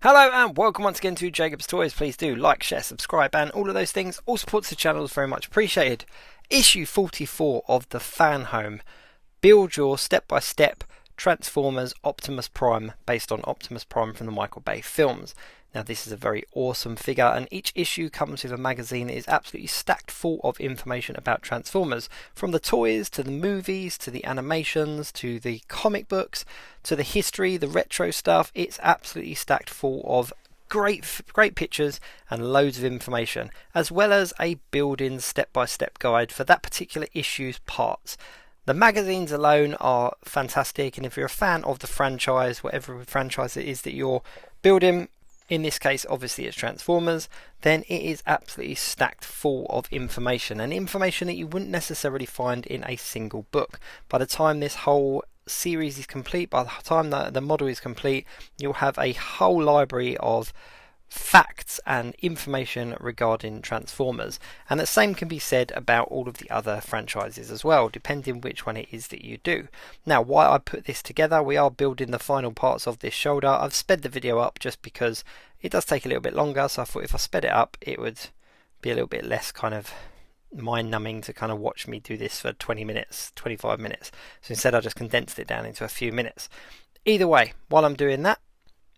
Hello and welcome once again to Jacob's Toys. Please do like, share, subscribe and all of those things. All supports the channel is very much appreciated. Issue 44 of the Fan Home. Build your step-by-step Transformers Optimus Prime based on Optimus Prime from the Michael Bay films. Now this is a very awesome figure, and each issue comes with a magazine that is absolutely stacked full of information about Transformers, from the toys to the movies to the animations to the comic books to the history, the retro stuff. It's absolutely stacked full of great pictures and loads of information, as well as a built-in step-by-step guide for that particular issue's parts. The magazines alone are fantastic, and if you're a fan of the franchise, whatever franchise it is that you're building, in this case obviously it's Transformers, then it is absolutely stacked full of information, and information that you wouldn't necessarily find in a single book. By the time this whole series is complete, by the time the model is complete, you'll have a whole library of facts and information regarding Transformers, and the same can be said about all of the other franchises as well, depending which one it is that you do. Now, why I put this together, we are building the final parts of this shoulder. I've sped the video up just because it does take a little bit longer, so I thought if I sped it up it would be a little bit less kind of mind-numbing to kind of watch me do this for 20 minutes, 25 minutes. So instead I just condensed it down into a few minutes. Either way, while I'm doing that,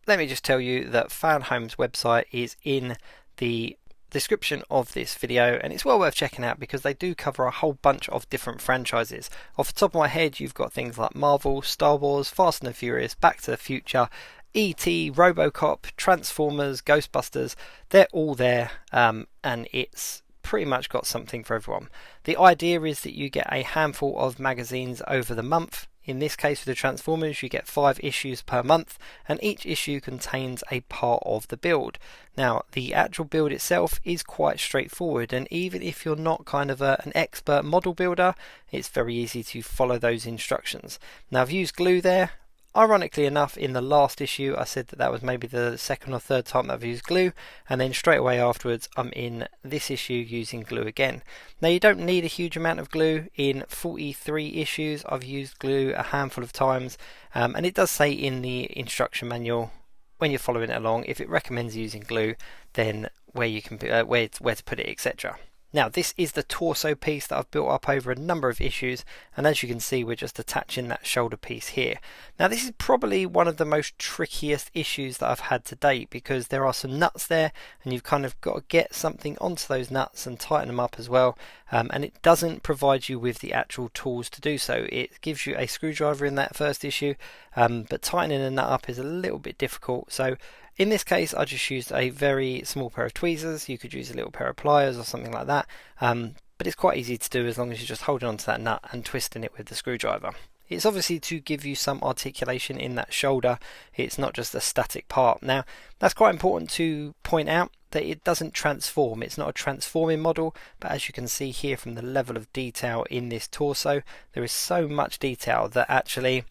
let me just tell you that Fan Home's website is in the description of this video, and it's well worth checking out because they do cover a whole bunch of different franchises. Off the top of my head, you've got things like Marvel, Star Wars, Fast and the Furious, Back to the Future, E.T., RoboCop, Transformers, Ghostbusters. They're all there, and it's pretty much got something for everyone. The idea is that you get a handful of magazines over the month. In this case, for the Transformers, you get 5 issues per month, and each issue contains a part of the build. Now, the actual build itself is quite straightforward, and even if you're not kind of an expert model builder, it's very easy to follow those instructions. Now, I've used glue there. Ironically enough, in the last issue I said that was maybe the second or third time that I've used glue, and then straight away afterwards I'm in this issue using glue again. Now, you don't need a huge amount of glue. In 43 issues I've used glue a handful of times, and it does say in the instruction manual when you're following it along, if it recommends using glue, then where you can where to put it, etc. Now, this is the torso piece that I've built up over a number of issues, and as you can see, we're just attaching that shoulder piece here. Now, this is probably one of the most trickiest issues that I've had to date, because there are some nuts there, and you've kind of got to get something onto those nuts and tighten them up as well, and it doesn't provide you with the actual tools to do so. It gives you a screwdriver in that first issue, but tightening a nut up is a little bit difficult. So in this case, I just used a very small pair of tweezers. You could use a little pair of pliers or something like that, but it's quite easy to do as long as you're just holding onto that nut and twisting it with the screwdriver. It's obviously to give you some articulation in that shoulder. It's not just a static part. Now, that's quite important to point out, that it doesn't transform. It's not a transforming model, but as you can see here from the level of detail in this torso, there is so much detail that actually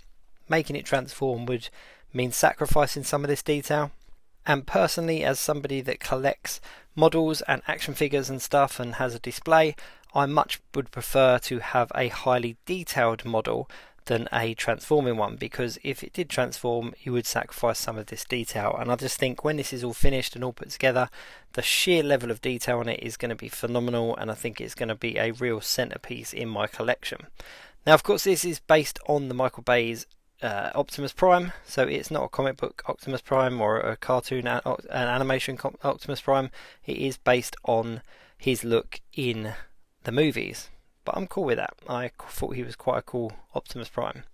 making it transform would mean sacrificing some of this detail. And personally, as somebody that collects models and action figures and stuff and has a display, I much would prefer to have a highly detailed model than a transforming one, because if it did transform, you would sacrifice some of this detail. And I just think when this is all finished and all put together, the sheer level of detail on it is going to be phenomenal, and I think it's going to be a real centerpiece in my collection. Now, of course, this is based on the Michael Bay's Optimus Prime, so it's not a comic book Optimus Prime or a cartoon an animation Optimus Prime. It is based on his look in the movies, but I'm cool with that. I thought he was quite a cool Optimus Prime.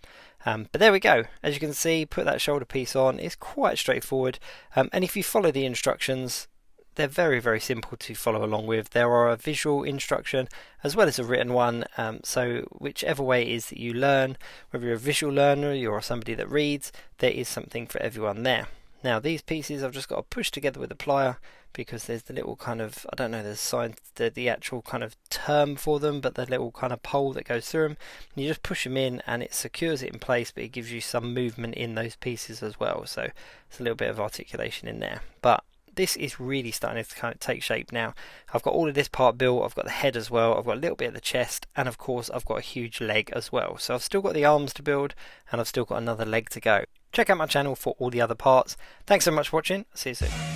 But there we go. As you can see, put that shoulder piece on. It's quite straightforward, and if you follow the instructions, they're very, very simple to follow along with. There are a visual instruction as well as a written one, so whichever way it is that you learn, whether you're a visual learner or you're somebody that reads, there is something for everyone there. Now, these pieces I've just got to push together with a plier, because there's the little kind of, I don't know the actual kind of term for them, but the little kind of pole that goes through them. And you just push them in and it secures it in place, but it gives you some movement in those pieces as well. So it's a little bit of articulation in there. But this is really starting to kind of take shape now. I've got all of this part built, I've got the head as well, I've got a little bit of the chest, and of course I've got a huge leg as well. So I've still got the arms to build, and I've still got another leg to go. Check out my channel for all the other parts. Thanks so much for watching. See you soon.